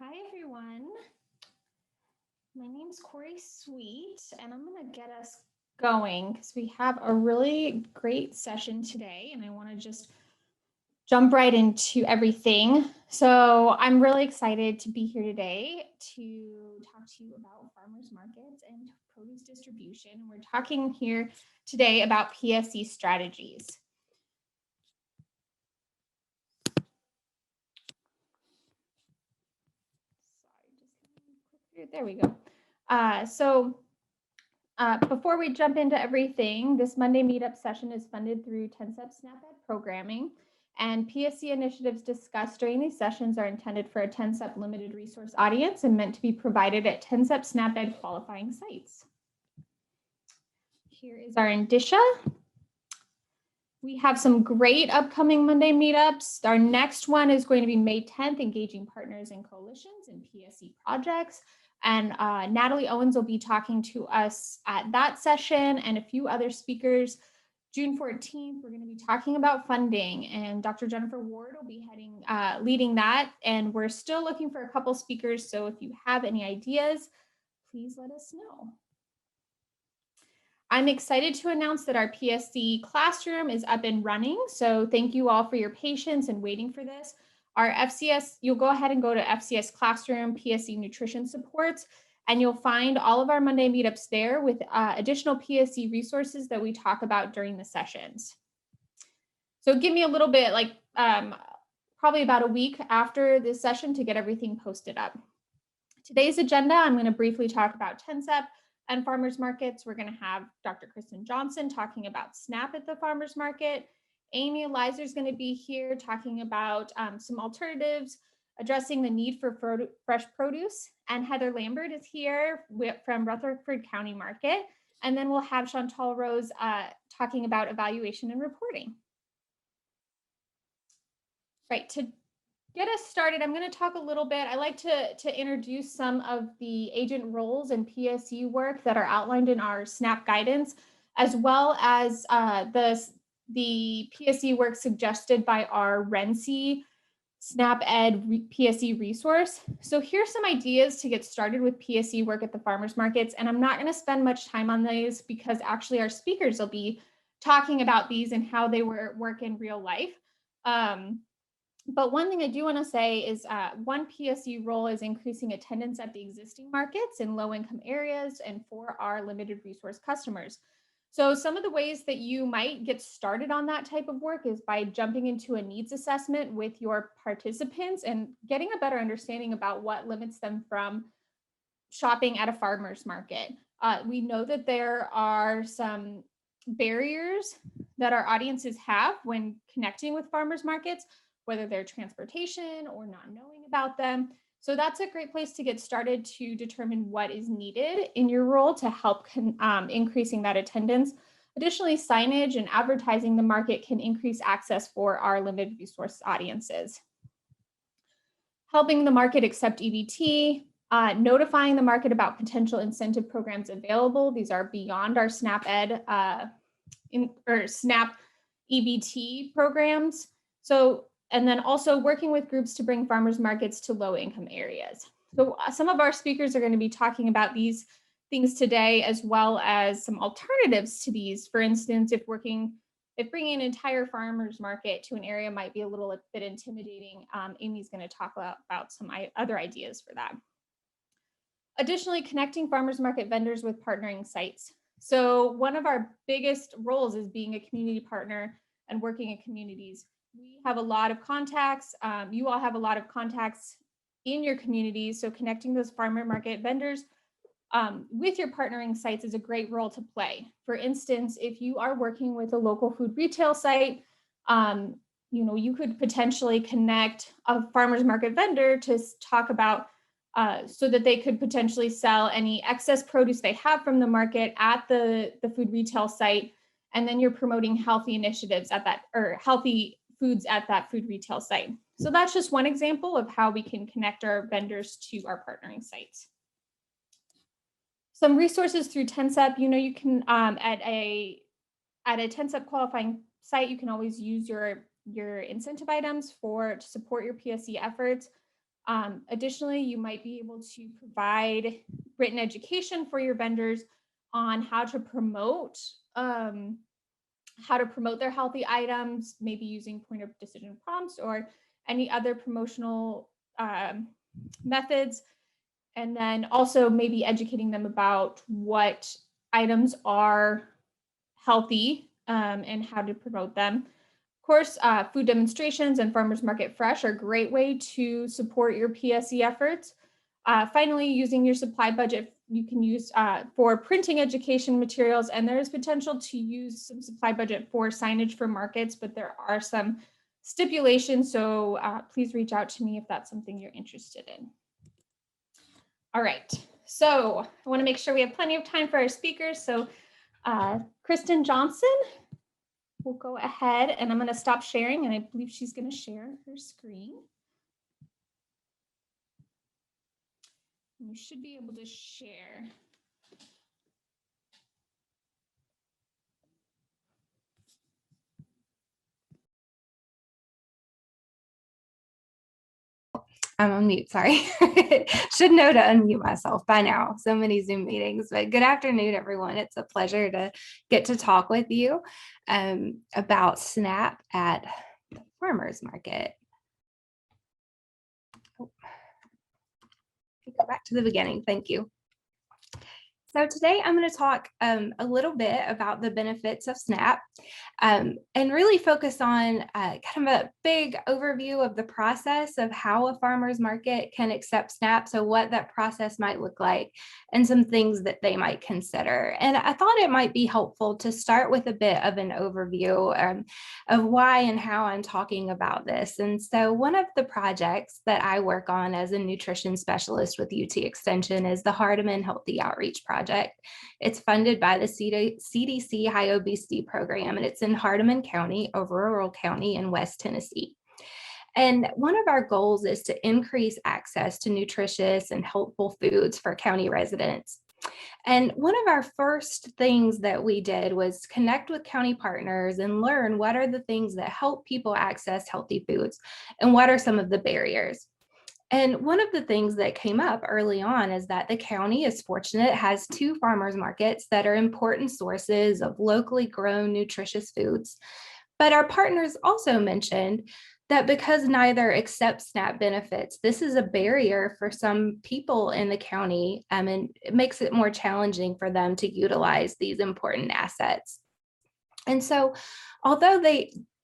Hi, everyone. My name's Corey Sweet, and I'm going to get us going because we have a really great session today, and I want to just jump right into everything. So I'm really excited to be here today to talk to you about farmers markets and produce distribution. We're talking here today about PSE strategies. There we go. Before we jump into everything, this Monday Meetup session is funded through 10-SEP SNAP-Ed programming, and PSC initiatives discussed during these sessions are intended for a 10-SEP limited resource audience and meant to be provided at 10-SEP SNAP-Ed qualifying sites. Here is our indicia. We have some great upcoming Monday meetups. Our next one is going to be May 10th, engaging partners and coalitions in PSC projects. And Natalie Owens will be talking to us at that session and a few other speakers. June 14th, we're going to be talking about funding, and Dr. Jennifer Ward will be leading that. And we're still looking for a couple speakers. So if you have any ideas, please let us know. I'm excited to announce that our PSC classroom is up and running. So thank you all for your patience and waiting for this. Our FCS, you'll go ahead and go to FCS Classroom PSC Nutrition Supports, and you'll find all of our Monday meetups there with additional PSC resources that we talk about during the sessions. So give me a little bit, like probably about a week after this session to get everything posted up. Today's agenda, I'm going to briefly talk about 10-SEP and farmers markets. We're going to have Dr. Kristen Johnson talking about SNAP at the farmers market. Amy Eliza is going to be here talking about some alternatives, addressing the need for fresh produce. And Heather Lambert is here from Rutherford County Market. And then we'll have Chantal Rose talking about evaluation and reporting. Right, to get us started, I'm going to talk a little bit. I like to introduce some of the agent roles and PSU work that are outlined in our SNAP guidance, as well as the PSU work suggested by our RENC SNAP-Ed PSE resource. So here's some ideas to get started with PSE work at the farmers markets. And I'm not going to spend much time on these because actually our speakers will be talking about these and how they work in real life. But one thing I do want to say is one PSU role is increasing attendance at the existing markets in low-income areas and for our limited resource customers. So some of the ways that you might get started on that type of work is by jumping into a needs assessment with your participants and getting a better understanding about what limits them from shopping at a farmer's market. We know that there are some barriers that our audiences have when connecting with farmers markets, whether they're transportation or not knowing about them. So that's a great place to get started to determine what is needed in your role to help increasing that attendance. Additionally, signage and advertising the market can increase access for our limited resource audiences. Helping the market accept EBT, notifying the market about potential incentive programs available. These are beyond our SNAP-Ed or SNAP EBT programs. So, and then also working with groups to bring farmers markets to low income areas. So some of our speakers are going to be talking about these things today, as well as some alternatives to these. For instance, if bringing an entire farmers market to an area might be a little bit intimidating, Amy's going to talk about some other ideas for that. Additionally, connecting farmers market vendors with partnering sites. So one of our biggest roles is being a community partner and working in communities. We have a lot of contacts. You all have a lot of contacts in your communities. So connecting those farmer market vendors with your partnering sites is a great role to play. For instance, if you are working with a local food retail site, you could potentially connect a farmers market vendor to talk about so that they could potentially sell any excess produce they have from the market at the food retail site. And then you're promoting healthy initiatives at that, or healthy foods at that food retail site. So that's just one example of how we can connect our vendors to our partnering sites. Some resources through 10-SEP, you can at a 10-SEP qualifying site, you can always use your incentive items to support your PSE efforts. Additionally, you might be able to provide written education for your vendors on how to promote their healthy items, maybe using point of decision prompts or any other promotional methods. And then also maybe educating them about what items are healthy and how to promote them. Of course, food demonstrations and farmers market fresh are a great way to support your PSE efforts. Finally, using your supply budget, you can use for printing education materials, and there is potential to use some supply budget for signage for markets, but there are some stipulations, so please reach out to me if that's something you're interested in. All right, so I want to make sure we have plenty of time for our speakers. So Kristen Johnson will go ahead, and I'm going to stop sharing, and I believe she's going to share her screen. You should be able to share. I'm on mute, sorry. Should know to unmute myself by now. So many Zoom meetings, but good afternoon, everyone. It's a pleasure to get to talk with you about SNAP at the farmers market. Oh, go back to the beginning. Thank you. So today I'm going to talk a little bit about the benefits of SNAP and really focus on kind of a big overview of the process of how a farmer's market can accept SNAP, so what that process might look like and some things that they might consider. And I thought it might be helpful to start with a bit of an overview of why and how I'm talking about this. And so one of the projects that I work on as a nutrition specialist with UT Extension is the Hardeman Healthy Outreach Project. It's funded by the CDC High Obesity Program, and it's in Hardeman County, a rural county in West Tennessee. And one of our goals is to increase access to nutritious and healthful foods for county residents. And one of our first things that we did was connect with county partners and learn what are the things that help people access healthy foods and what are some of the barriers. And one of the things that came up early on is that the county is fortunate, it has 2 farmers markets that are important sources of locally grown nutritious foods. But our partners also mentioned that because neither accept SNAP benefits, this is a barrier for some people in the county, and it makes it more challenging for them to utilize these important assets. And so although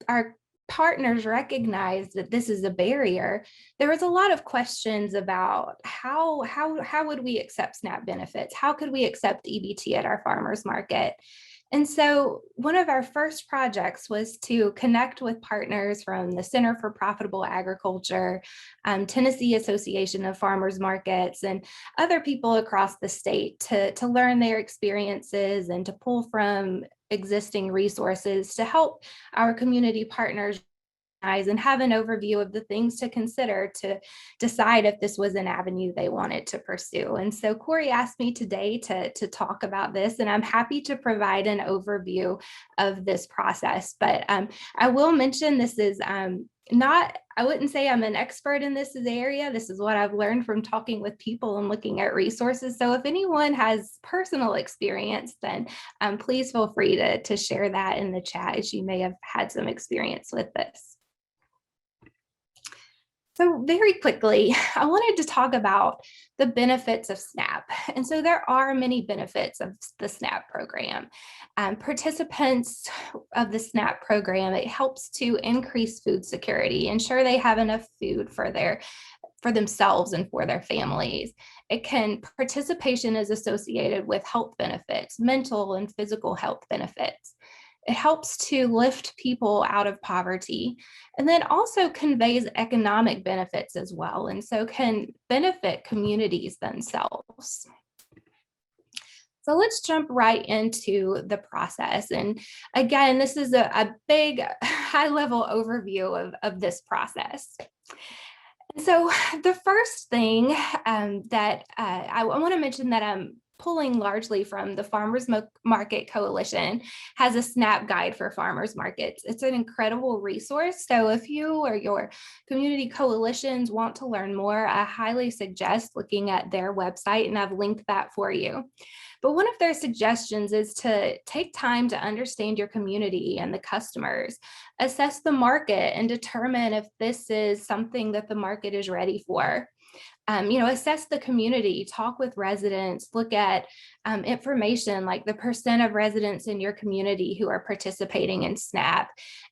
our partners recognize that this is a barrier, there was a lot of questions about how would we accept SNAP benefits? How could we accept EBT at our farmers market? And so one of our first projects was to connect with partners from the Center for Profitable Agriculture, Tennessee Association of Farmers Markets, and other people across the state to learn their experiences and to pull from existing resources to help our community partners and have an overview of the things to consider to decide if this was an avenue they wanted to pursue. And so Corey asked me today to talk about this, and I'm happy to provide an overview of this process. But I will mention this is I wouldn't say I'm an expert in this area. This is what I've learned from talking with people and looking at resources. So if anyone has personal experience, then please feel free to share that in the chat, as you may have had some experience with this. So very quickly, I wanted to talk about the benefits of SNAP. And so there are many benefits of the SNAP program. Participants of the SNAP program, it helps to increase food security, ensure they have enough food for themselves and for their families. Participation is associated with health benefits, mental and physical health benefits. It helps to lift people out of poverty, and then also conveys economic benefits as well, and so can benefit communities themselves. So let's jump right into the process. And again, this is a big high-level overview of this process. So the first thing that I want to mention that pulling largely from the Farmers Market Coalition, has a SNAP guide for farmers markets. It's an incredible resource. So if you or your community coalitions want to learn more, I highly suggest looking at their website, and I've linked that for you. But one of their suggestions is to take time to understand your community and the customers, assess the market, and determine if this is something that the market is ready for. Assess the community, talk with residents, look at information like the percent of residents in your community who are participating in SNAP,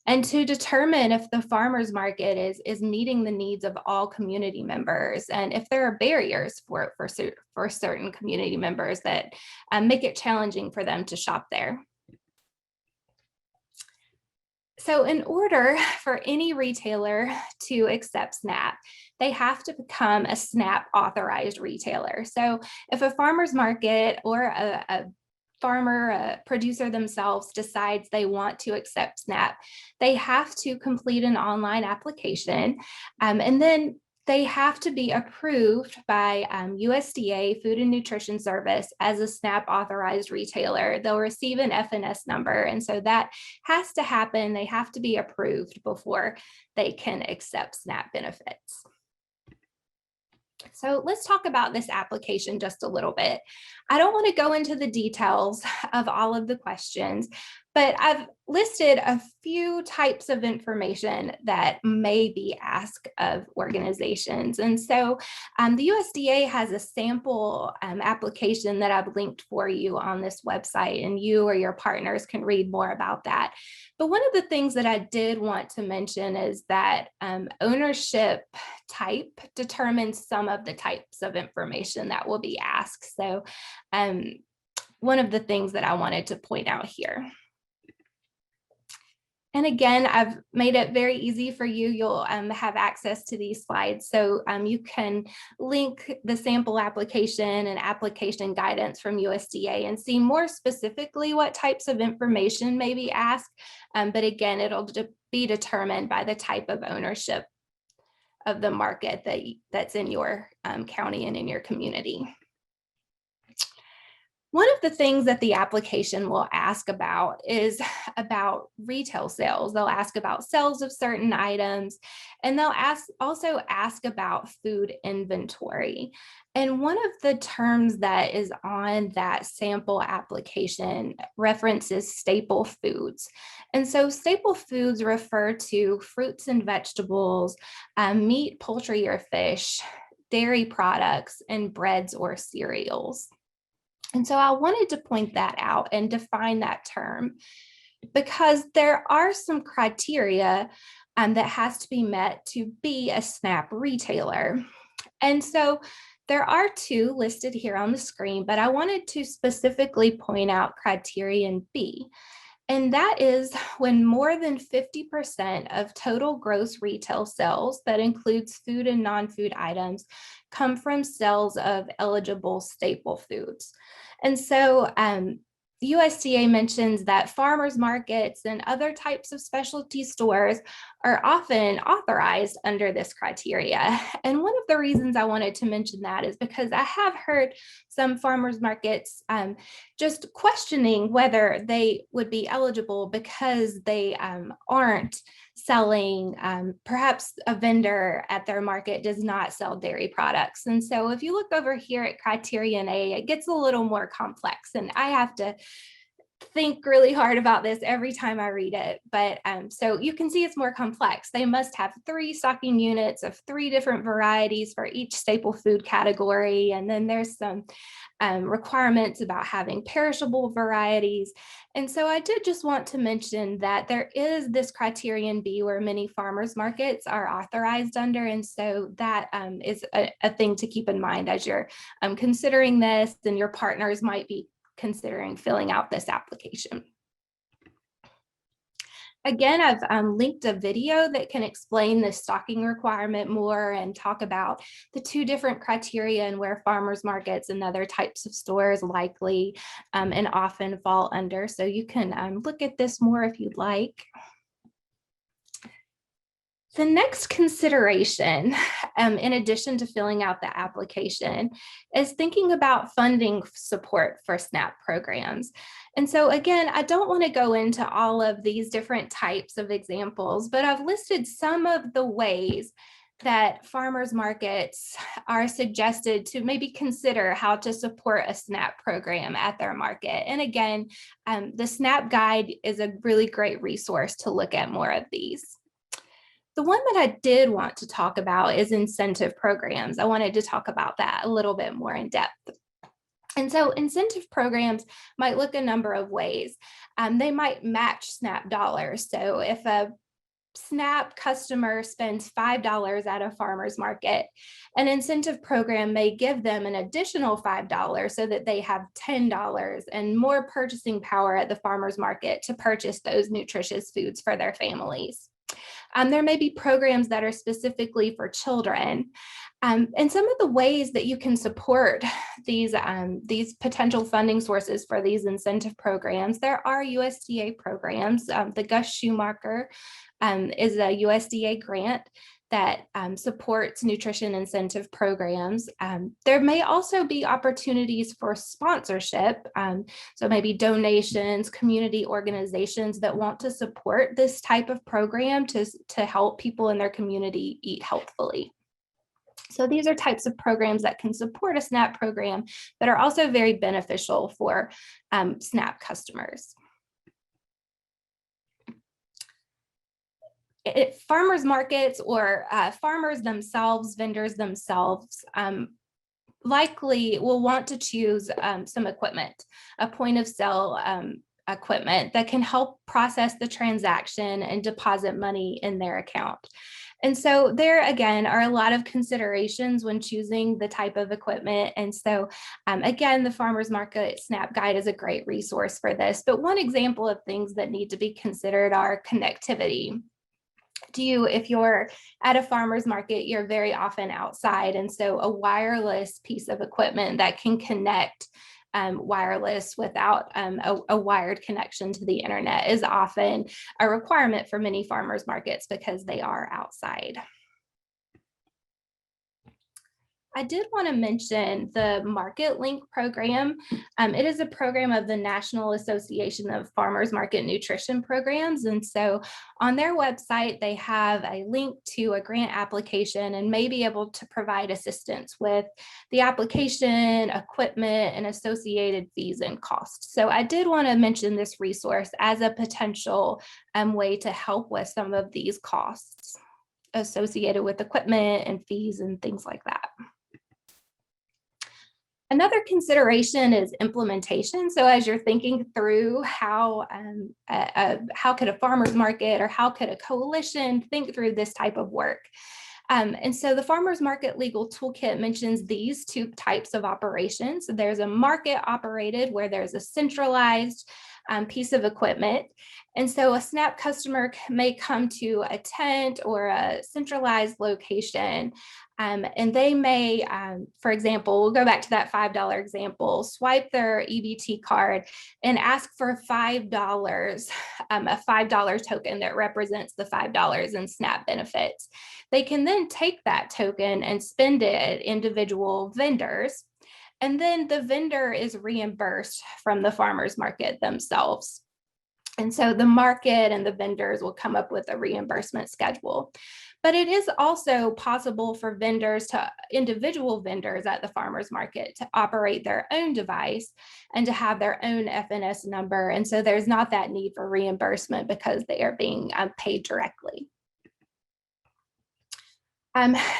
and to determine if the farmers market is meeting the needs of all community members, and if there are barriers for certain community members that make it challenging for them to shop there. So in order for any retailer to accept SNAP, they have to become a SNAP authorized retailer. So if a farmer's market or a farmer, a producer themselves decides they want to accept SNAP, they have to complete an online application, and then they have to be approved by USDA Food and Nutrition Service as a SNAP authorized retailer. They'll receive an FNS number. And so that has to happen. They have to be approved before they can accept SNAP benefits. So let's talk about this application just a little bit. I don't want to go into the details of all of the questions, but I've listed a few types of information that may be asked of organizations. And so the USDA has a sample application that I've linked for you on this website, and you or your partners can read more about that. But one of the things that I did want to mention is that ownership type determines some of the types of information that will be asked. So one of the things that I wanted to point out here. And again, I've made it very easy for you. You'll have access to these slides. So you can link the sample application and application guidance from USDA and see more specifically what types of information may be asked. But again, it'll be determined by the type of ownership of the market that's in your county and in your community. One of the things that the application will ask about is about retail sales. They'll ask about sales of certain items, and they'll also ask about food inventory. And one of the terms that is on that sample application references staple foods. And so staple foods refer to fruits and vegetables, meat, poultry, or fish, dairy products, and breads or cereals. And so I wanted to point that out and define that term because there are some criteria that has to be met to be a SNAP retailer. And so there are two listed here on the screen, but I wanted to specifically point out criterion B. And that is when more than 50% of total gross retail sales, that includes food and non-food items, come from sales of eligible staple foods. And so the USDA mentions that farmers markets and other types of specialty stores are often authorized under this criteria. And one of the reasons I wanted to mention that is because I have heard some farmers markets just questioning whether they would be eligible because they aren't selling, perhaps a vendor at their market does not sell dairy products. And so if you look over here at criterion A, it gets a little more complex, and I have to think really hard about this every time I read it. But so you can see it's more complex. They must have 3 stocking units of 3 different varieties for each staple food category. And then there's some requirements about having perishable varieties. And so I did just want to mention that there is this criterion B where many farmers markets are authorized under. And so that is a thing to keep in mind as you're considering this, and your partners might be considering filling out this application. Again, I've linked a video that can explain the stocking requirement more and talk about the 2 different criteria and where farmers markets and other types of stores likely and often fall under. So you can look at this more if you'd like. The next consideration, in addition to filling out the application, is thinking about funding support for SNAP programs. And so again, I don't want to go into all of these different types of examples, but I've listed some of the ways that farmers markets are suggested to maybe consider how to support a SNAP program at their market. And again, the SNAP guide is a really great resource to look at more of these. The one that I did want to talk about is incentive programs. I wanted to talk about that a little bit more in depth. And so incentive programs might look a number of ways. They might match SNAP dollars. So if a SNAP customer spends $5 at a farmer's market, an incentive program may give them an additional $5 so that they have $10 and more purchasing power at the farmer's market to purchase those nutritious foods for their families. There may be programs that are specifically for children. And some of the ways that you can support these potential funding sources for these incentive programs, there are USDA programs. The Gus Schumacher is a USDA grant that supports nutrition incentive programs. There may also be opportunities for sponsorship. So maybe donations, community organizations that want to support this type of program to help people in their community eat healthfully. So these are types of programs that can support a SNAP program that are also very beneficial for SNAP customers. Farmers markets or farmers themselves, vendors themselves, likely will want to choose some equipment, a point of sale equipment that can help process the transaction and deposit money in their account. And so there again are a lot of considerations when choosing the type of equipment. And so again, the Farmers Market SNAP Guide is a great resource for this. But one example of things that need to be considered are connectivity. If you're at a farmer's market, you're very often outside. And so a wireless piece of equipment that can connect wireless without a wired connection to the internet is often a requirement for many farmers markets because they are outside. I did want to mention the Market Link program. It is a program of the National Association of Farmers Market Nutrition Programs. And so on their website, they have a link to a grant application and may be able to provide assistance with the application, equipment, and associated fees and costs. So I did want to mention this resource as a potential way to help with some of these costs associated with equipment and fees and things like that. Another consideration is implementation. So as you're thinking through how could a farmer's market or how could a coalition think through this type of work? And so the Farmers Market Legal Toolkit mentions these two types of operations. So there's a market operated where there's a centralized piece of equipment. And so a SNAP customer may come to a tent or a centralized location, and they may, for example, we'll go back to that $5 example, swipe their EBT card and ask for $5, a $5 token that represents the $5 in SNAP benefits. They can then take that token and spend it at individual vendors. And then the vendor is reimbursed from the farmers market themselves. And so the market and the vendors will come up with a reimbursement schedule. But it is also possible for individual vendors at the farmers market to operate their own device and to have their own FNS number. And so there's not that need for reimbursement because they are being paid directly.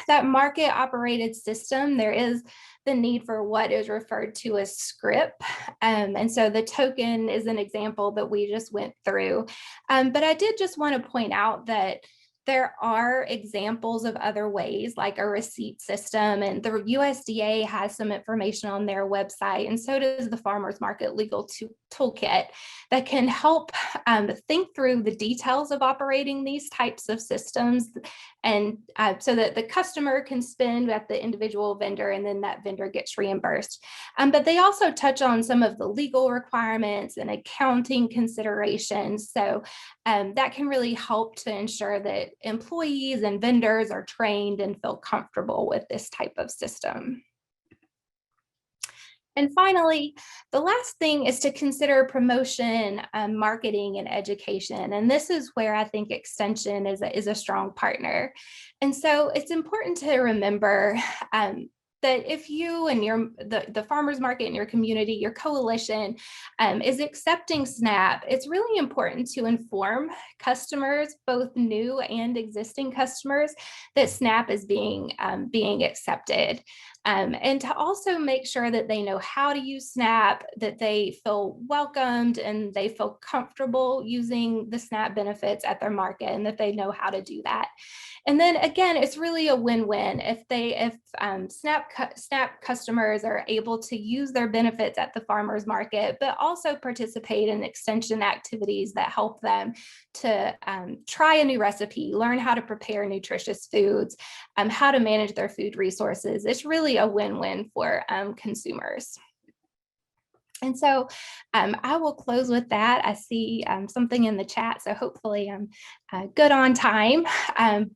That market operated system, there is the need for what is referred to as script. And so the token is an example that we just went through. But I did just want to point out that there are examples of other ways, like a receipt system, and the USDA has some information on their website, and so does the Farmers Market Legal Toolkit that can help think through the details of operating these types of systems, and so that the customer can spend at the individual vendor and then that vendor gets reimbursed. But they also touch on some of the legal requirements and accounting considerations. So that can really help to ensure that employees and vendors are trained and feel comfortable with this type of system. And finally, the last thing is to consider promotion, marketing, and education. And this is where I think Extension is a strong partner. And so it's important to remember that if you and the farmers market in your community, your coalition is accepting SNAP, it's really important to inform customers, both new and existing customers, that SNAP is being accepted. And to also make sure that they know how to use SNAP, that they feel welcomed and they feel comfortable using the SNAP benefits at their market, and that they know how to do that. And then again, it's really a win-win if SNAP customers are able to use their benefits at the farmers market, but also participate in extension activities that help them to try a new recipe, learn how to prepare nutritious foods, how to manage their food resources. It's really a win-win for consumers. And so I will close with that. I see something in the chat, so hopefully I'm good on time.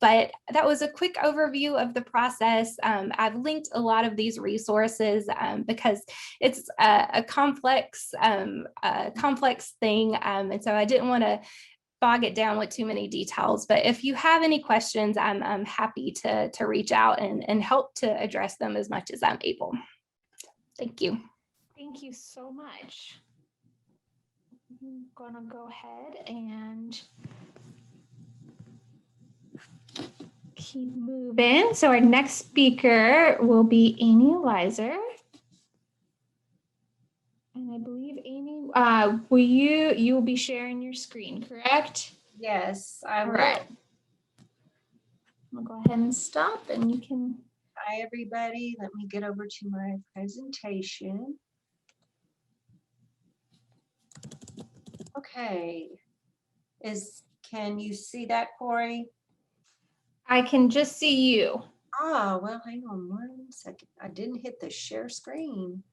But that was a quick overview of the process. I've linked a lot of these resources because it's a complex thing. And so I didn't want to bog it down with too many details. But if you have any questions, I'm happy to reach out and help to address them as much as I'm able. Thank you. Thank you so much. I'm gonna go ahead and keep moving. So our next speaker will be Amy Elizer. And I believe Amy, you will be sharing your screen, correct? Yes, I will. Right. I'll go ahead and stop and you can. Hi, everybody. Let me get over to my presentation. Okay. Can you see that, Corey? I can just see you. Oh, well, hang on 1 second. I didn't hit the share screen.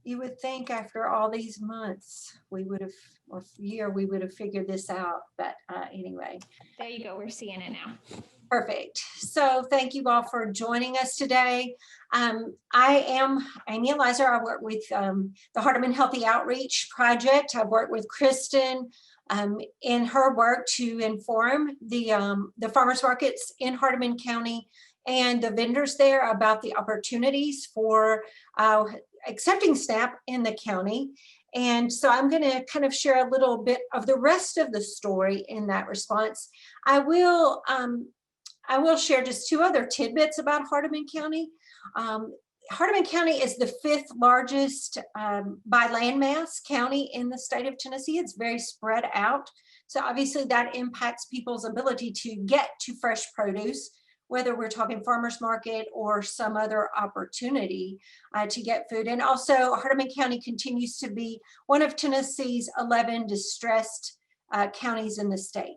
You would think after all these months, we would have, or year, we would have figured this out. But anyway. There you go. We're seeing it now. Perfect. So thank you all for joining us today. I am Amy Elizer. I work with the Hardeman Healthy Outreach Project. I work with Kristen in her work to inform the farmers markets in Hardeman County and the vendors there about the opportunities for accepting SNAP in the county. And so I'm going to kind of share a little bit of the rest of the story in that response. I will share just two other tidbits about Hardeman County. Hardeman County is the 5th largest by landmass county in the state of Tennessee. It's very spread out. So obviously that impacts people's ability to get to fresh produce, whether we're talking farmers market or some other opportunity to get food. And also Hardeman County continues to be one of Tennessee's 11 distressed counties in the state.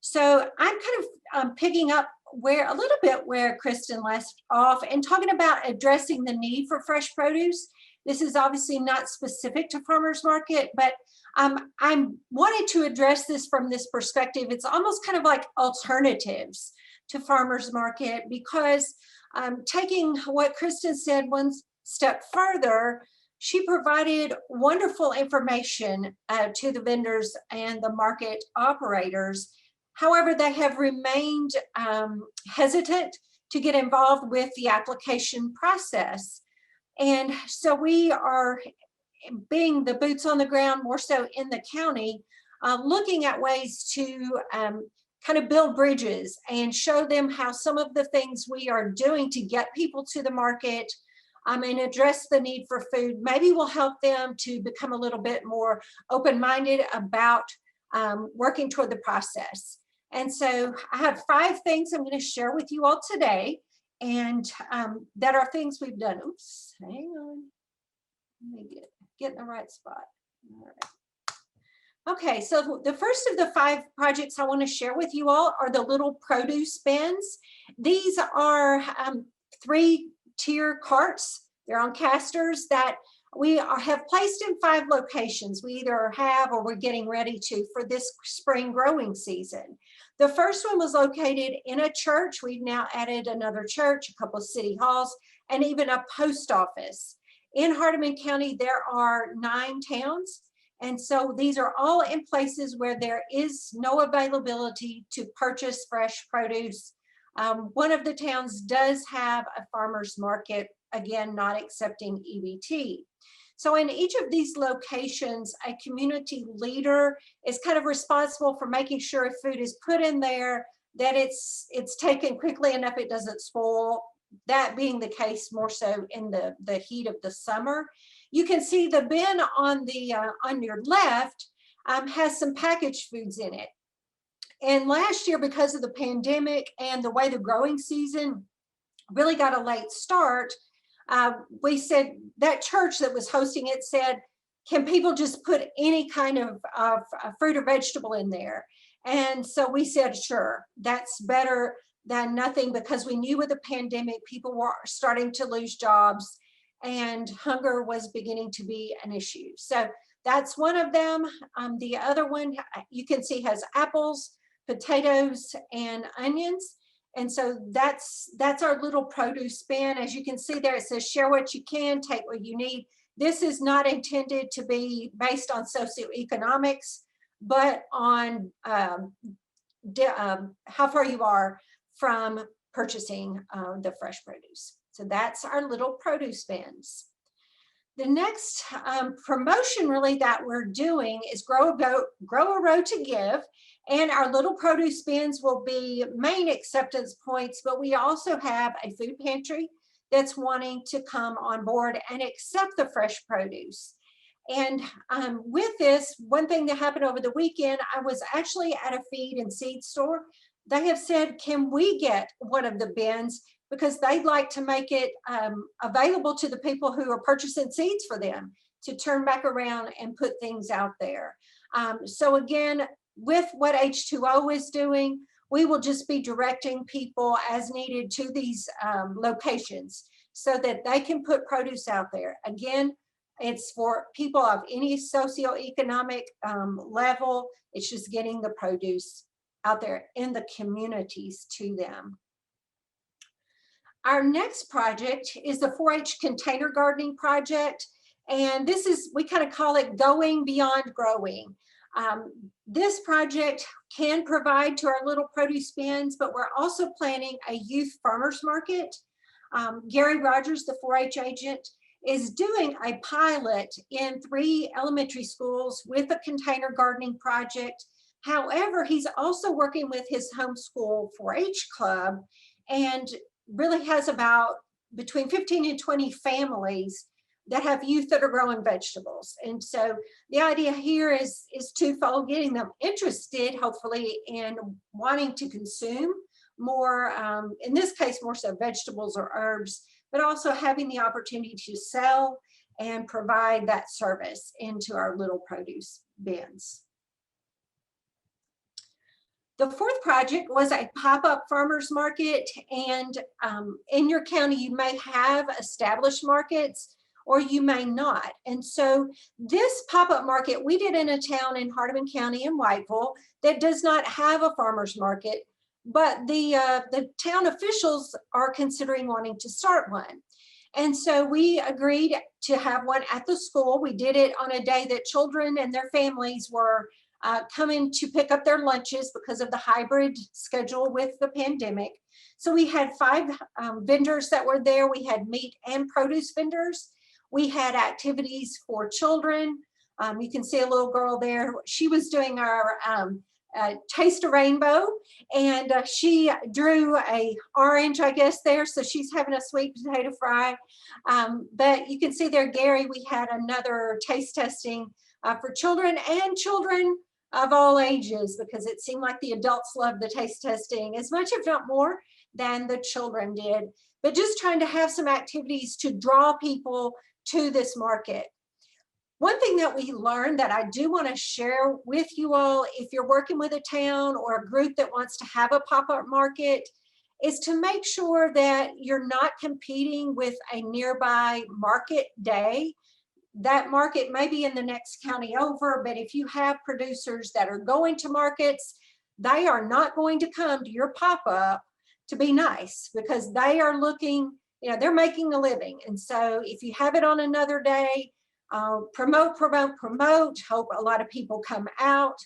So I'm kind of picking up a little bit where Kristen left off and talking about addressing the need for fresh produce. This is obviously not specific to farmers market, but I wanted to address this from this perspective. It's almost kind of like alternatives to farmers market, because taking what Kristen said one step further, she provided wonderful information to the vendors and the market operators. However, they have remained hesitant to get involved with the application process. And so we are, being the boots on the ground, more so in the county, looking at ways to kind of build bridges and show them how some of the things we are doing to get people to the market and address the need for food maybe will help them to become a little bit more open-minded about working toward the process. And so I have 5 things I'm going to share with you all today, and that are things we've done. Oops, hang on. Let me get in the right spot. All right. Okay, so the first of the 5 projects I want to share with you all are the little produce bins. These are 3-tier carts. They're on casters that we have placed in 5 locations. We either have or we're getting ready to for this spring growing season. The first one was located in a church. We've now added another church, a couple of city halls, and even a post office. In Hardeman County, there are 9 towns. And so these are all in places where there is no availability to purchase fresh produce. One of the towns does have a farmer's market, again, not accepting EBT. So in each of these locations, a community leader is kind of responsible for making sure if food is put in there, that it's taken quickly enough it doesn't spoil. That being the case more so in the heat of the summer. You can see the bin on your left has some packaged foods in it. And last year, because of the pandemic and the way the growing season really got a late start, we said that church that was hosting it said, can people just put any kind of fruit or vegetable in there? And so we said, sure, that's better than nothing, because we knew with the pandemic, people were starting to lose jobs and hunger was beginning to be an issue. So that's one of them. The other one you can see has apples, potatoes, and onions. And so that's our little produce bin. As you can see there, it says share what you can, take what you need. This is not intended to be based on socioeconomics, but on how far you are from purchasing the fresh produce. So that's our little produce bins. The next promotion really that we're doing is grow a row to give. And our little produce bins will be main acceptance points, but we also have a food pantry that's wanting to come on board and accept the fresh produce. And with this, one thing that happened over the weekend, I was actually at a feed and seed store. They have said, can we get one of the bins? Because they'd like to make it available to the people who are purchasing seeds for them to turn back around and put things out there. So again, with what H2O is doing, we will just be directing people as needed to these locations so that they can put produce out there. Again, it's for people of any socioeconomic level. It's just getting the produce out there in the communities to them. Our next project is the 4-H container gardening project. And this is, we kind of call it going beyond growing. This project can provide to our little produce bins, but we're also planning a youth farmers market. Gary Rogers, the 4-H agent, is doing a pilot in 3 elementary schools with a container gardening project. However, he's also working with his homeschool 4-H club and really has about between 15 and 20 families that have youth that are growing vegetables. And so the idea here is twofold: getting them interested, hopefully, in wanting to consume more, in this case, more so vegetables or herbs, but also having the opportunity to sell and provide that service into our little produce bins. The fourth project was a pop-up farmers market, and in your county, you may have established markets or you may not. And so this pop-up market, we did in a town in Hardeman County in Whiteville that does not have a farmer's market, but the town officials are considering wanting to start one. And so we agreed to have one at the school. We did it on a day that children and their families were coming to pick up their lunches because of the hybrid schedule with the pandemic. So we had 5 vendors that were there. We had meat and produce vendors. We had activities for children. You can see a little girl there. She was doing our Taste a Rainbow, and she drew a orange, I guess, there. So she's having a sweet potato fry. But you can see there, Gary, we had another taste testing for children and children of all ages, because it seemed like the adults loved the taste testing as much, if not more, than the children did. But just trying to have some activities to draw people to this market. One thing that we learned that I do want to share with you all, if you're working with a town or a group that wants to have a pop-up market, is to make sure that you're not competing with a nearby market day. That market may be in the next county over, but if you have producers that are going to markets, they are not going to come to your pop-up to be nice, because they are looking, they're making a living. And so if you have it on another day, promote, hope a lot of people come out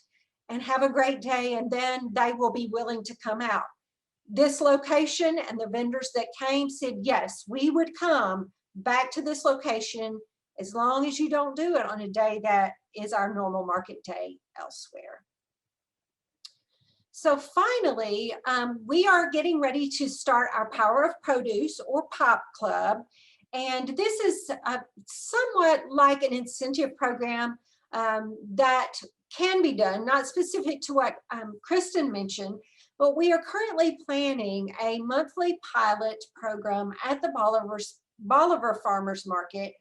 and have a great day, and then they will be willing to come out. This location and the vendors that came said, yes, we would come back to this location as long as you don't do it on a day that is our normal market day elsewhere. So finally, we are getting ready to start our Power of Produce, or POP Club. And this is somewhat like an incentive program that can be done, not specific to what Kristen mentioned, but we are currently planning a monthly pilot program at the Bolivar Farmers Market,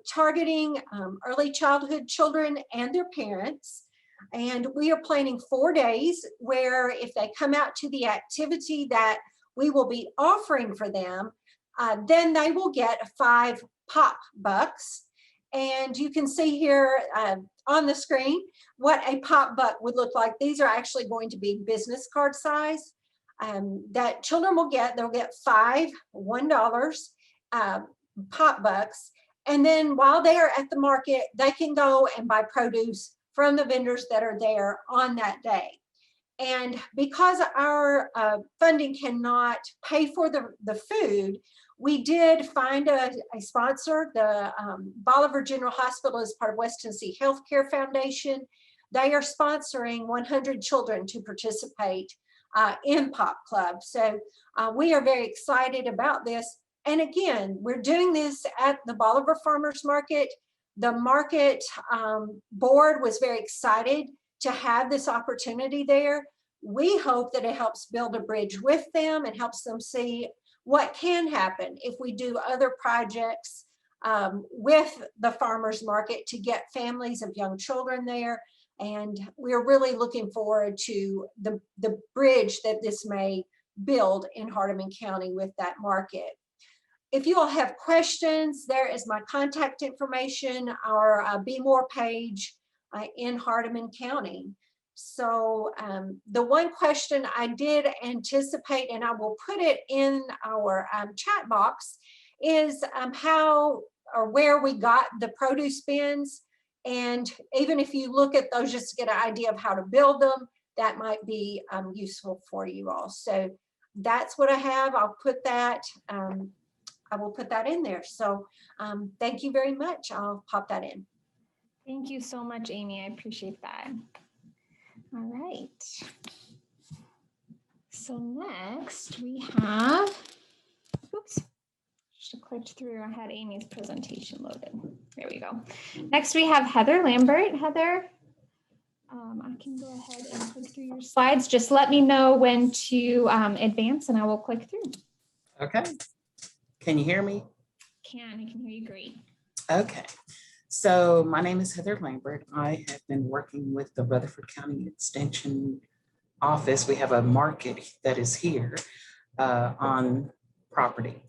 targeting early childhood children and their parents. And we are planning 4 days where if they come out to the activity that we will be offering for them, then they will get 5 pop bucks. And you can see here on the screen what a pop buck would look like. These are actually going to be business card size that children will get. They'll get 5 $1 pop bucks. And then while they are at the market, they can go and buy produce from the vendors that are there on that day. And because our funding cannot pay for the food, we did find a sponsor. The Bolivar General Hospital is part of West Tennessee Healthcare Foundation. They are sponsoring 100 children to participate in POP Club. So we are very excited about this. And again, we're doing this at the Bolivar Farmers Market. The market board was very excited to have this opportunity there. We hope that it helps build a bridge with them and helps them see what can happen if we do other projects with the farmers market to get families of young children there. And we're really looking forward to the bridge that this may build in Hardeman County with that market. If you all have questions, there is my contact information, our Be More page in Hardeman County. So the one question I did anticipate, and I will put it in our chat box, is how or where we got the produce bins. And even if you look at those just to get an idea of how to build them, that might be useful for you all. So that's what I have. I'll put that. I will put that in there. So thank you very much. I'll pop that in. Thank you so much, Amy. I appreciate that. All right. So next we have, oops, just clicked through. I had Amy's presentation loaded. There we go. Next we have Heather Lambert. Heather, I can go ahead and click through your slides. Just let me know when to advance and I will click through. Okay. Can you hear me? I can hear you great. Okay. So my name is Heather Lambert. I have been working with the Rutherford County Extension Office. We have a market that is here on property.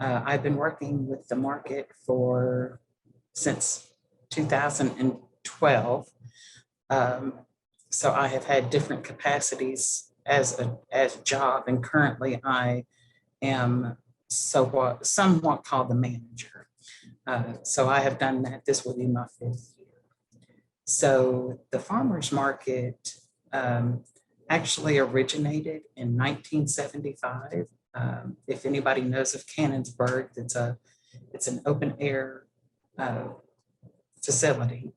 I've been working with the market since 2012. So I have had different capacities as a job, and currently I am somewhat called the manager. So I have done that. This will be my 5th year. So the farmers market actually originated in 1975. If anybody knows of Cannonsburg, it's an open air facility.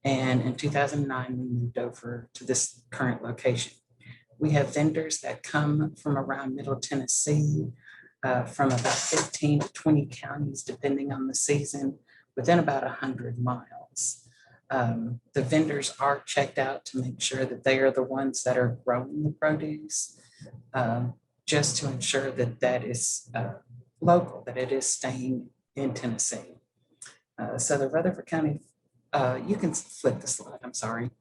And in 2009, we moved over to this current location. We have vendors that come from around Middle Tennessee, from about 15 to 20 counties, depending on the season, within about 100 miles. The vendors are checked out to make sure that they are the ones that are growing the produce, just to ensure that that is local, that it is staying in Tennessee. So the Rutherford County, you can flip the slide, I'm sorry.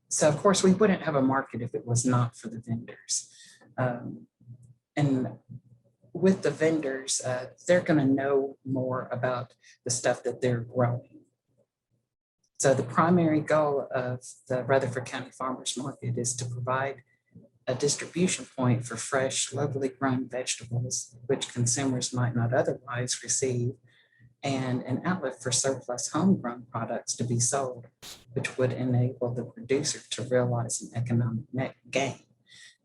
So of course we wouldn't have a market if it was not for the vendors. And with the vendors, they're going to know more about the stuff that they're growing. So the primary goal of the Rutherford County Farmers Market is to provide a distribution point for fresh, locally grown vegetables, which consumers might not otherwise receive, and an outlet for surplus homegrown products to be sold, which would enable the producer to realize an economic net gain.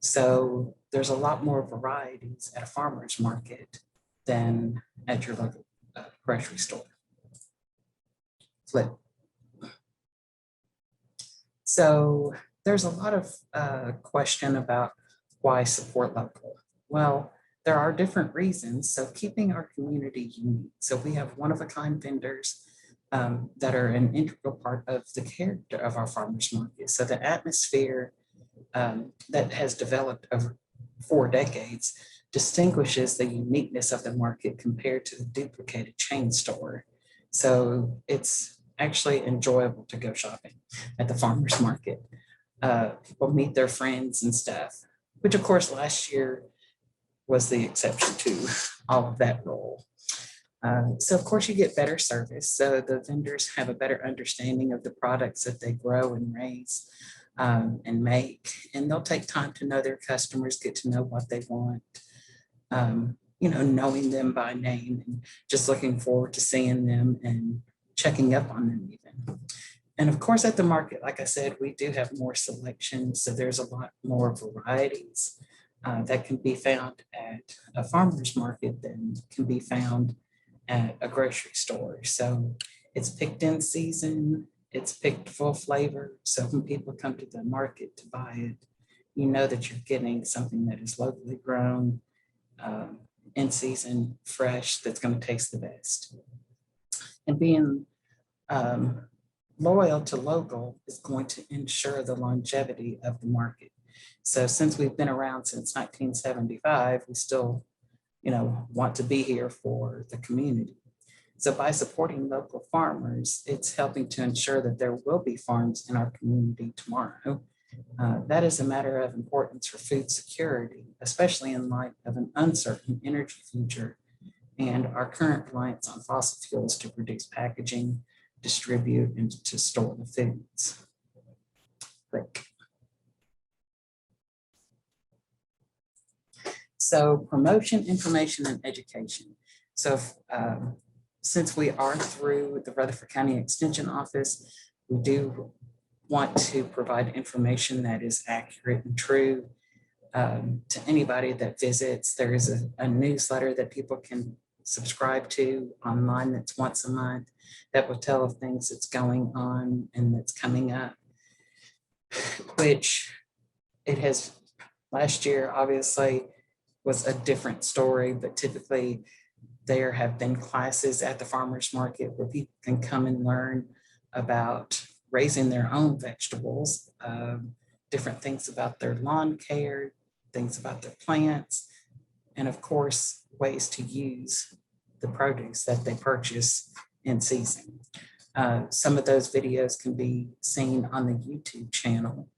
So there's a lot more varieties at a farmer's market than at your local grocery store. Flip. So there's a lot of question about why support local. Well, there are different reasons. So keeping our community unique. So we have one-of-a-kind vendors that are an integral part of the character of our farmers market. So the atmosphere that has developed over 4 decades distinguishes the uniqueness of the market compared to the duplicated chain store. So it's actually enjoyable to go shopping at the farmers market. People meet their friends and stuff, which of course last year was the exception to all of that role. So of course you get better service. So the vendors have a better understanding of the products that they grow and raise and make, and they'll take time to know their customers, get to know what they want, knowing them by name and just looking forward to seeing them and checking up on them even. And of course at the market, like I said, we do have more selection. So there's a lot more varieties that can be found at a farmer's market than can be found at a grocery store. So it's picked in season, it's picked full flavor. So when people come to the market to buy it, you know that you're getting something that is locally grown, in season, fresh, that's going to taste the best. And being loyal to local is going to ensure the longevity of the market. So since we've been around since 1975, we still, want to be here for the community. So by supporting local farmers, it's helping to ensure that there will be farms in our community tomorrow. That is a matter of importance for food security, especially in light of an uncertain energy future and our current reliance on fossil fuels to produce packaging, distribute, and to store the foods. Click. So promotion, information, and education. So since we are through the Rutherford County Extension Office, we do want to provide information that is accurate and true to anybody that visits. There is a newsletter that people can subscribe to online that's once a month that will tell of things that's going on and that's coming up, which it has last year obviously was a different story, but typically there have been classes at the farmers market where people can come and learn about raising their own vegetables, different things about their lawn care, things about their plants, and of course, ways to use the produce that they purchase in season. Some of those videos can be seen on the YouTube channel.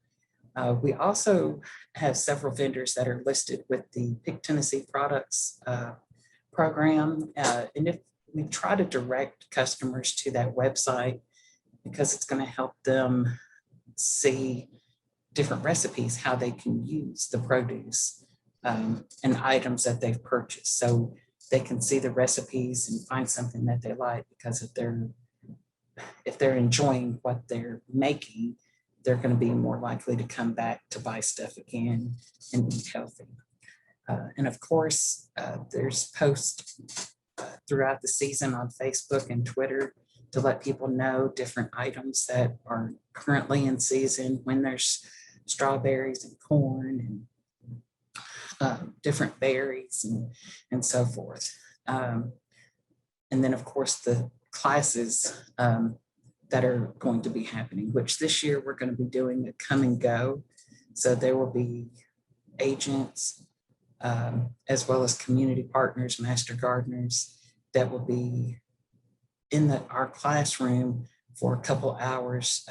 We also have several vendors that are listed with the Pick Tennessee Products program. And if we try to direct customers to that website, because it's going to help them see different recipes, how they can use the produce and items that they've purchased. So they can see the recipes and find something that they like, because if they're enjoying what they're making, they're going to be more likely to come back to buy stuff again and eat healthy. And of course, there's posts throughout the season on Facebook and Twitter to let people know different items that are currently in season, when there's strawberries and corn and different berries and so forth. And then of course the classes that are going to be happening, which this year we're going to be doing a come and go. So there will be agents as well as community partners, master gardeners that will be in our classroom for a couple hours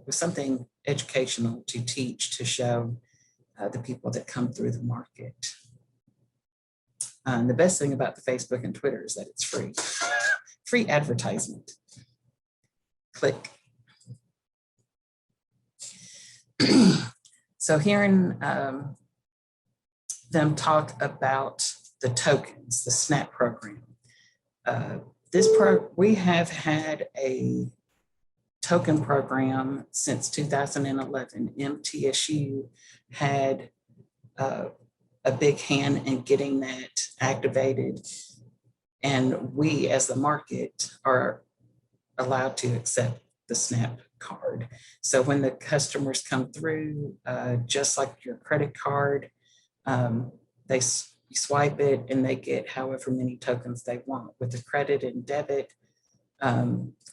with something educational to teach, to show the people that come through the market. And the best thing about the Facebook and Twitter is that it's free, free advertisement. Click. So hearing them talk about the tokens, the SNAP program. We have had a token program since 2011. MTSU had a big hand in getting that activated, and we as the market are allowed to accept the SNAP card. So when the customers come through, just like your credit card, they swipe it and they get however many tokens they want. With the credit and debit,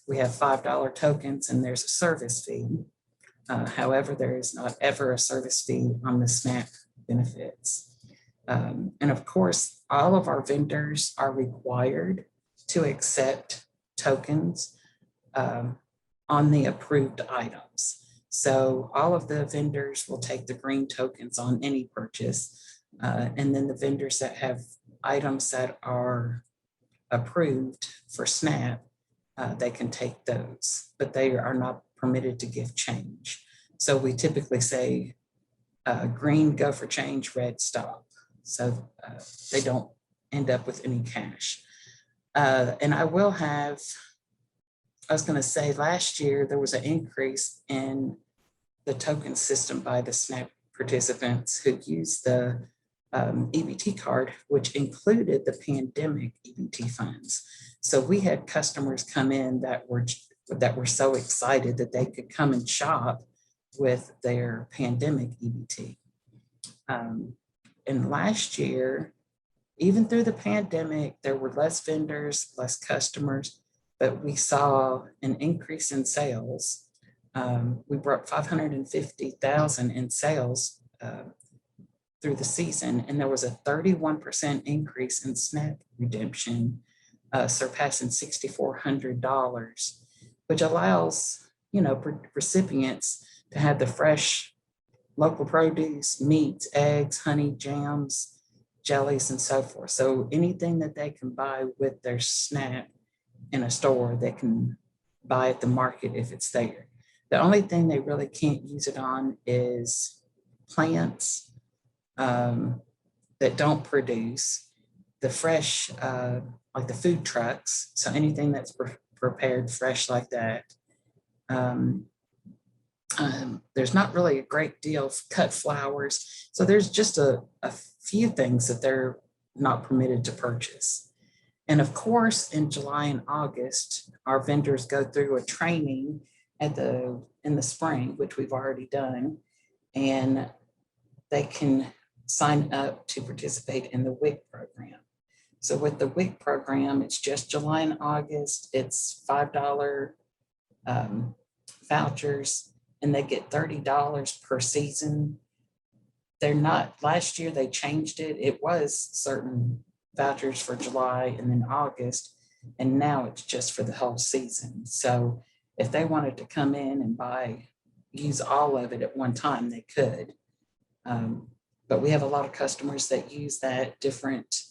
we have $5 tokens and there's a service fee. However, there is not ever a service fee on the SNAP benefits. And of course, all of our vendors are required to accept tokens on the approved items. So all of the vendors will take the green tokens on any purchase. And then the vendors that have items that are approved for SNAP, they can take those, but they are not permitted to give change. So we typically say green, go for change, red, stop. So they don't end up with any cash. And I was going to say last year there was an increase in the token system by the SNAP participants who used the EBT card, which included the pandemic EBT funds. So we had customers come in that were so excited that they could come and shop with their pandemic EBT. And last year, even through the pandemic, there were less vendors, less customers, but we saw an increase in sales. We brought 550,000 in sales through the season, and there was a 31% increase in SNAP redemption, surpassing $6,400, which allows recipients to have the fresh local produce, meats, eggs, honey, jams, jellies, and so forth. So anything that they can buy with their SNAP in a store, they can buy at the market if it's there. The only thing they really can't use it on is plants that don't produce, the fresh, like the food trucks. So anything that's prepared fresh like that. There's not really a great deal of cut flowers. So there's just a few things that they're not permitted to purchase. And of course, in July and August, our vendors go through a training in the spring, which we've already done, and they can sign up to participate in the WIC program. So with the WIC program, it's just July and August. It's $5 vouchers, and they get $30 per season. They're not, last year they changed it. It was certain vouchers for July and then August, and now it's just for the whole season. So if they wanted to come in and use all of it at one time, they could. But we have a lot of customers that use that, different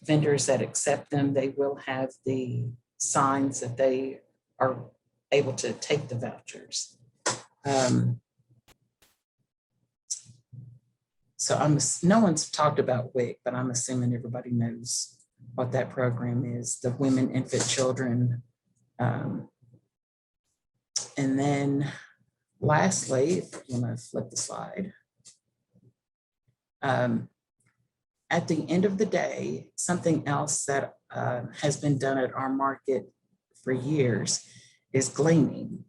vendors that accept them. They will have the signs that they are able to take the vouchers. So no one's talked about WIC, but I'm assuming everybody knows what that program is, the women, infant, children. And then lastly, if you want to flip the slide. At the end of the day, something else that has been done at our market for years is gleaning.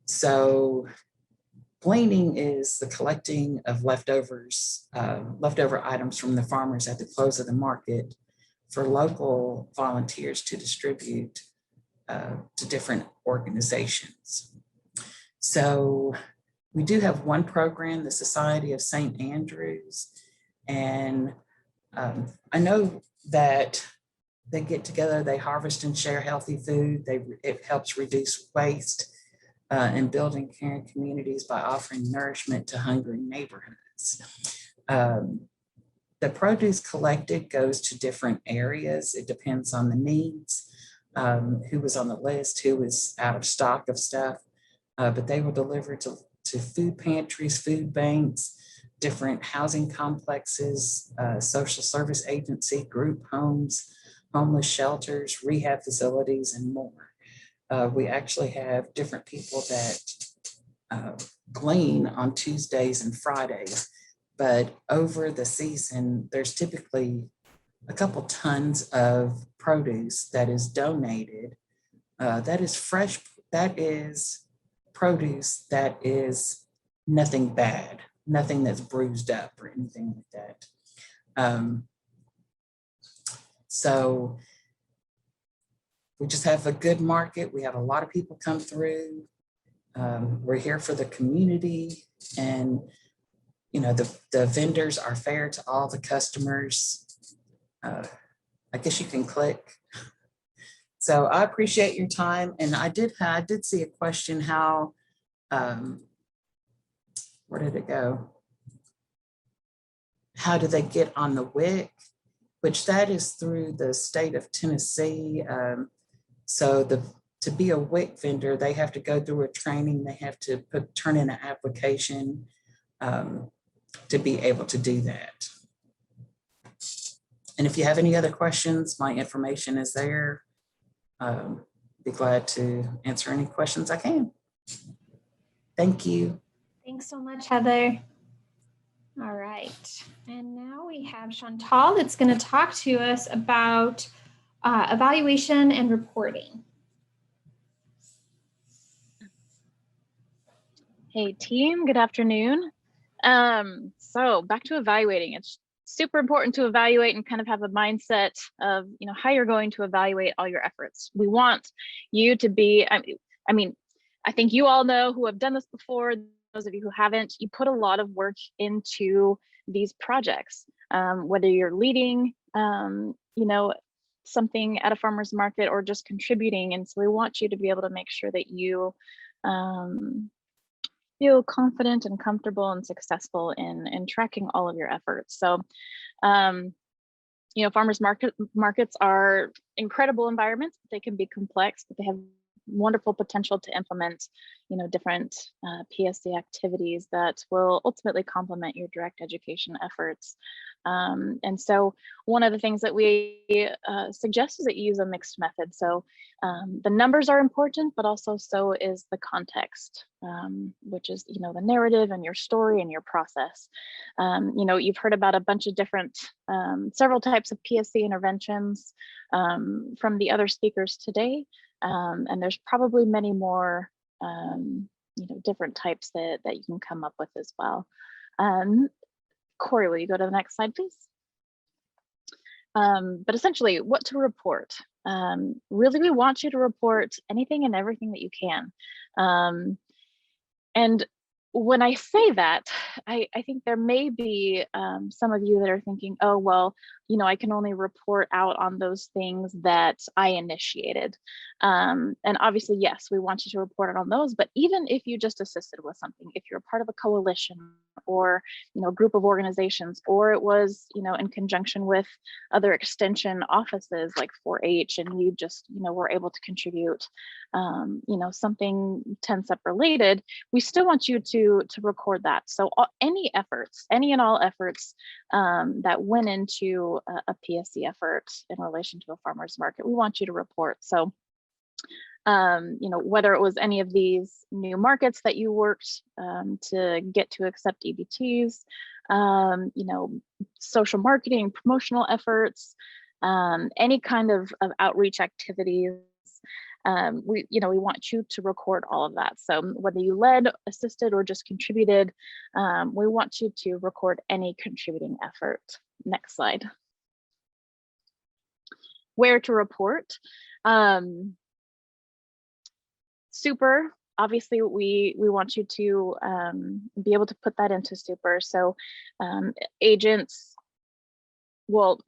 So gleaning is the collecting of leftover items from the farmers at the close of the market for local volunteers to distribute to different organizations. So we do have one program, the Society of St. Andrews, and I know that they get together, they harvest and share healthy food. It helps reduce waste and building caring communities by offering nourishment to hungry neighborhoods. The produce collected goes to different areas. It depends on the needs, who was on the list, who was out of stock of stuff, but they will deliver to to food pantries, food banks, different housing complexes, social service agency, group homes, homeless shelters, rehab facilities, and more. We actually have different people that glean on Tuesdays and Fridays, but over the season, there's typically a couple tons of produce that is donated. That is fresh, that is produce that is nothing bad, nothing that's bruised up or anything like that. So we just have a good market. We have a lot of people come through. We're here for the community, and you know, the vendors are fair to all the customers. I guess you can click. So I appreciate your time. And I did see a question, how, where did it go? How do they get on the WIC? Which that is through the state of Tennessee. So to be a WIC vendor, they have to go through a training. They have to turn in an application to be able to do that. And if you have any other questions, my information is there. Be glad to answer any questions I can. Thank you. Thanks so much, Heather. All right. And now we have Chantal that's going to talk to us about evaluation and reporting. Hey team, good afternoon. So back to evaluating. It's super important to evaluate and kind of have a mindset of, you know, how you're going to evaluate all your efforts. We want you to be, I mean, I think you all know who have done this before. Those of you who haven't, you put a lot of work into these projects, whether you're leading, you know, something at a farmer's market or just contributing. And so we want you to be able to make sure that you feel confident and comfortable and successful in tracking all of your efforts. So, you know, farmers markets are incredible environments, but they can be complex, but they have wonderful potential to implement, you know, different PSC activities that will ultimately complement your direct education efforts. And so one of the things that we suggest is that you use a mixed method. So the numbers are important, but also so is the context, which is, you know, the narrative and your story and your process. You know, you've heard about a bunch of different, several types of PSC interventions from the other speakers today. And there's probably many more, you know, different types that you can come up with as well. Corey, will you go to the next slide, please? But essentially, what to report. Really, we want you to report anything and everything that you can. And when I say that, I think there may be some of you that are thinking, oh, well, you know, I can only report out on those things that I initiated. And obviously, yes, we want you to report out on those, but even if you just assisted with something, if you're a part of a coalition or, you know, a group of organizations, or it was, you know, in conjunction with other extension offices like 4-H, and you just, you know, were able to contribute, you know, something 10-step related, we still want you to record that. So any efforts, any and all efforts that went into a PSC effort in relation to a farmer's market, we want you to report. So, you know, whether it was any of these new markets that you worked to get to accept EBTs, you know, social marketing, promotional efforts, any kind of outreach activities, we want you to record all of that. So whether you led, assisted, or just contributed, we want you to record any contributing effort. Next slide. Where to report. Super, obviously we want you to be able to put that into super. So agents, well,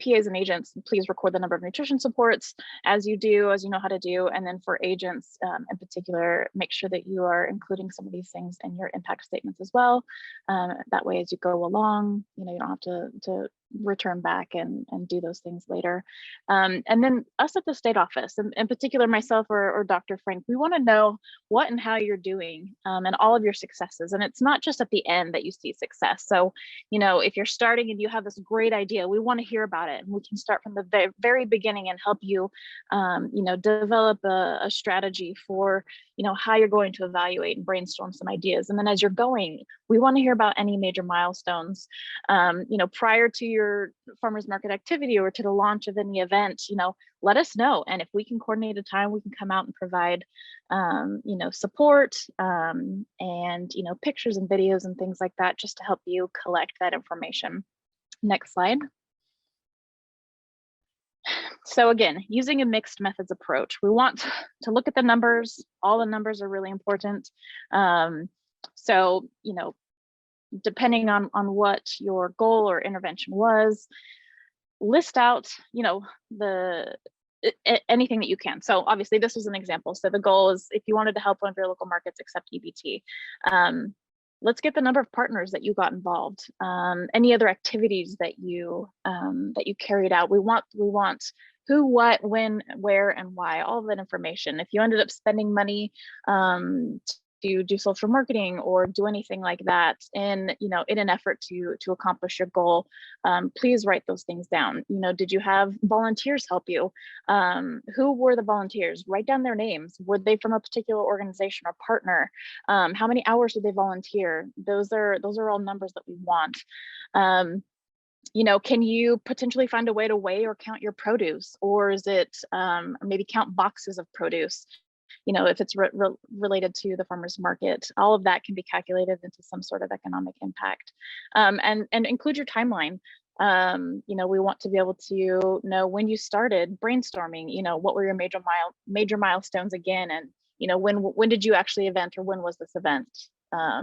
PAs and agents, please record the number of nutrition supports as you know how to do. And then for agents in particular, make sure that you are including some of these things in your impact statements as well. That way, as you go along, you know, you don't have to return back and do those things later. And then us at the state office, and in particular myself or Dr. Frank, we want to know what and how you're doing and all of your successes. And it's not just at the end that you see success. So, you know, if you're starting and you have this great idea, we want to hear about it. And we can start from the very beginning and help you, you know, develop a strategy for, you know, how you're going to evaluate and brainstorm some ideas. And then as you're going, we want to hear about any major milestones, you know, prior to your farmers market activity or to the launch of any event, you know, let us know. And if we can coordinate a time, we can come out and provide, you know, support and, you know, pictures and videos and things like that, just to help you collect that information. Next slide. So again, using a mixed methods approach, we want to look at the numbers. All the numbers are really important. So, you know, depending on what your goal or intervention was, list out, you know, anything that you can. So obviously this was an example. So the goal is, if you wanted to help one of your local markets accept EBT, let's get the number of partners that you got involved, any other activities that you carried out. We want who, what, when, where, and why, all of that information. If you ended up spending money to do social marketing or do anything like that in, you know, in an effort to accomplish your goal, please write those things down. You know, did you have volunteers help you? Who were the volunteers? Write down their names. Were they from a particular organization or partner? How many hours did they volunteer? Those are all numbers that we want. You know, can you potentially find a way to weigh or count your produce, or is it or maybe count boxes of produce? You know, if it's related to the farmers market, all of that can be calculated into some sort of economic impact, and include your timeline. You know, we want to be able to know when you started brainstorming. You know, what were your major milestones again, and you know, when did you actually event, or when was this event?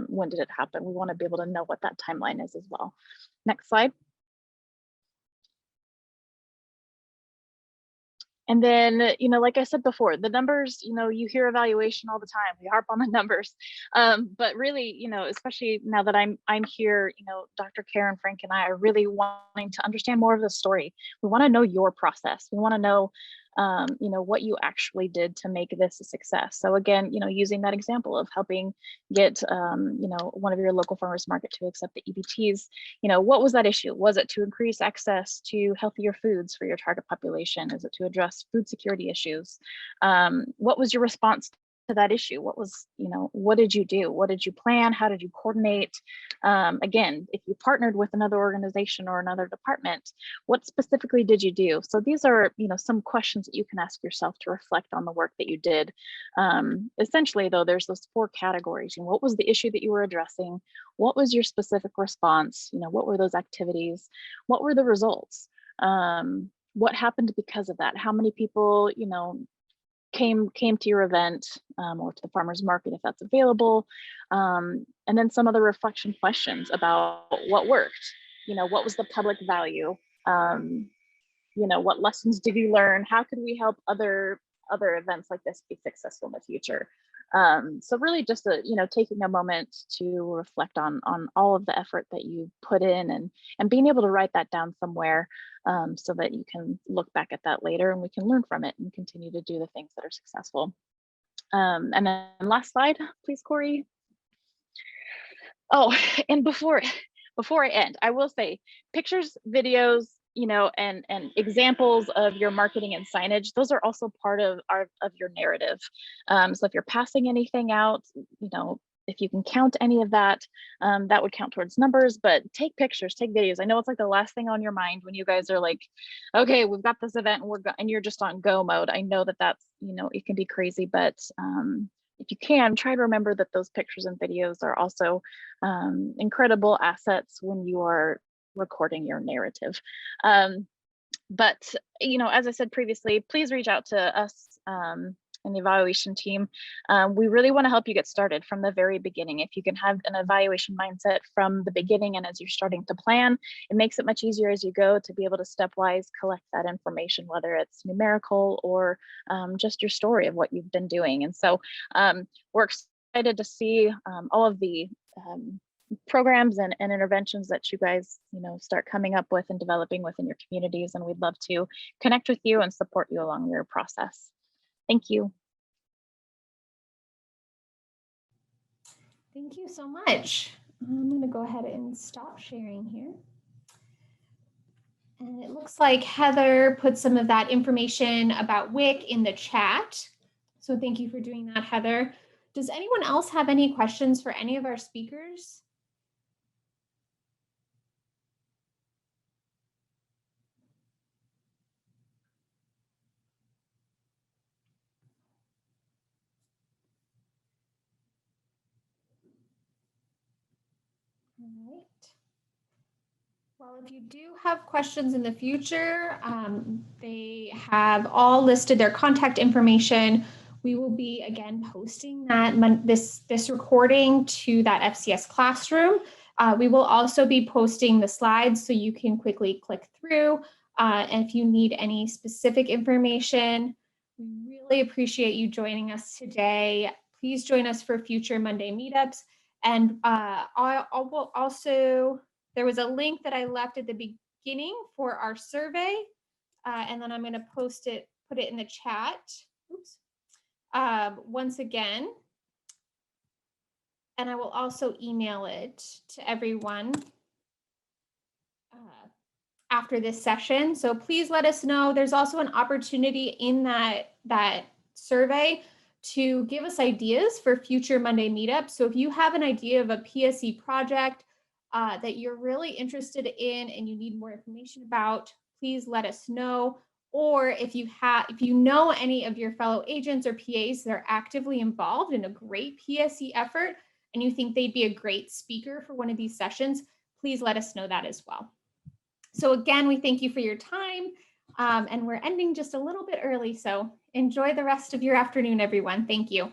When did it happen? We want to be able to know what that timeline is as well. Next slide. And then, you know, like I said before, the numbers, you know, you hear evaluation all the time. We harp on the numbers, but really, you know, especially now that I'm here, you know, Dr. Karen, Frank, and I are really wanting to understand more of the story. We want to know your process. We want to know, you know, what you actually did to make this a success. So again, you know, using that example of helping get, you know, one of your local farmers market to accept the EBTs, you know, what was that issue? Was it to increase access to healthier foods for your target population? Is it to address food security issues? What was your response to that issue? What was, you know, what did you do? What did you plan? How did you coordinate? Again, if you partnered with another organization or another department, what specifically did you do? So these are, you know, some questions that you can ask yourself to reflect on the work that you did. Essentially, though, there's those 4 categories. You know, what was the issue that you were addressing? What was your specific response? You know, what were those activities? What were the results? What happened because of that? How many people, you know, came to your event or to the farmers market if that's available, and then some other reflection questions about what worked. You know, what was the public value? You know, what lessons did you learn? How could we help other events like this be successful in the future? So really just you know, taking a moment to reflect on all of the effort that you put in and being able to write that down somewhere, so that you can look back at that later and we can learn from it and continue to do the things that are successful. And then last slide, please, Corey. Oh, and before I end, I will say pictures, videos, you know, and examples of your marketing and signage, those are also part of your narrative. So if you're passing anything out, you know, if you can count any of that, that would count towards numbers, but take pictures, take videos. I know it's like the last thing on your mind when you guys are like, okay, we've got this event and you're just on go mode. I know that that's, you know, it can be crazy, but if you can, try to remember that those pictures and videos are also incredible assets when you are recording your narrative. But, you know, as I said previously, please reach out to us and the evaluation team. We really want to help you get started from the very beginning. If you can have an evaluation mindset from the beginning and as you're starting to plan, it makes it much easier as you go to be able to stepwise collect that information, whether it's numerical or just your story of what you've been doing. And so we're excited to see all of the programs and interventions that you guys, start coming up with and developing within your communities. And we'd love to connect with you and support you along your process. Thank you. Thank you so much. I'm going to go ahead and stop sharing here. And it looks like Heather put some of that information about WIC in the chat. So thank you for doing that, Heather. Does anyone else have any questions for any of our speakers? All right. Well, if you do have questions in the future, they have all listed their contact information. We will be again posting that this recording to that FCS classroom. We will also be posting the slides so you can quickly click through. And if you need any specific information, we really appreciate you joining us today. Please join us for future Monday meetups. And I will also, there was a link that I left at the beginning for our survey, and then I'm going to put it in the chat. Oops. Once again, and I will also email it to everyone after this session. So please let us know. There's also an opportunity in that survey to give us ideas for future Monday meetups. So if you have an idea of a PSE project that you're really interested in and you need more information about, please let us know. Or if you know any of your fellow agents or PAs that are actively involved in a great PSE effort and you think they'd be a great speaker for one of these sessions, please let us know that as well. So again, we thank you for your time, and we're ending just a little bit early, so enjoy the rest of your afternoon, everyone. Thank you.